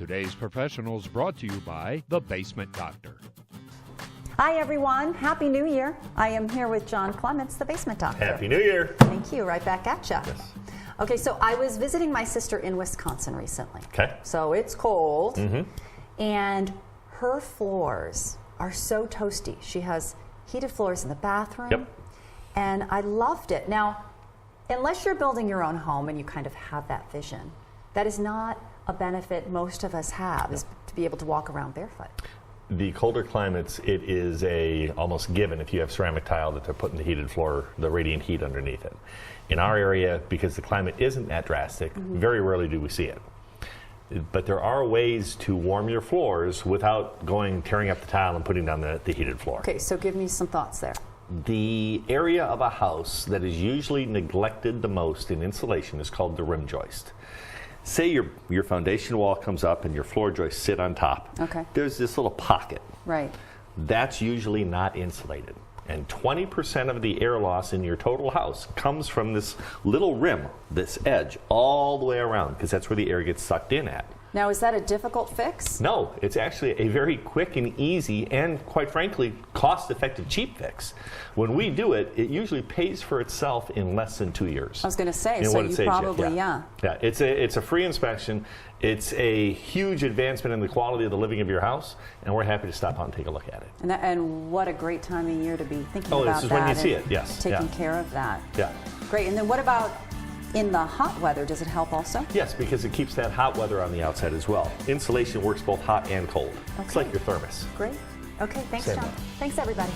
Today's Professionals brought to you by The Basement Doctor. Hi everyone, Happy New Year. I am here with John Clements, the Basement Doctor. Happy New Year. Thank you, right back at ya. Yes. Okay, so I was visiting my sister in Wisconsin recently. Okay. So it's cold, and her floors are so toasty. She has heated floors in the bathroom, Yep. and I loved it. Now, unless you're building your own home and you kind of have that vision, that is not a benefit most of us have, is to be able to walk around barefoot. The colder climates, it is a almost given if you have ceramic tile that they're putting the heated floor, the radiant heat underneath it. In our area, because the climate isn't that drastic, very rarely do we see it. But there are ways to warm your floors without tearing up the tile and putting down the heated floor. Okay, so give me some thoughts there. The area of a house that is usually neglected the most in insulation is called the rim joist. Say your foundation wall comes up and your floor joists sit on top. Okay. There's this little pocket. Right. That's usually not insulated. And 20% of the air loss in your total house comes from this little rim, this edge, all the way around, because that's where the air gets sucked in at. Now, is that a difficult fix? No, it's actually a very quick and easy and, quite frankly, cost-effective, cheap fix. When we do it, it usually pays for itself in less than 2 years. I was going to say, You know so what it you saves you. probably, yeah. Yeah, it's a free inspection. It's a huge advancement in the quality of the living of your house, and we're happy to stop out and take a look at it. And what a great time of year to be thinking Oh, about this is that. when you see and it, yes. Taking Yeah. care of that. Yeah. Great. And then what about in the hot weather? Does it help also? Yes, because it keeps that hot weather on the outside as well. Insulation works both hot and cold. It's Okay. like your thermos. Great. Okay, thanks, Same John. way. Thanks, everybody.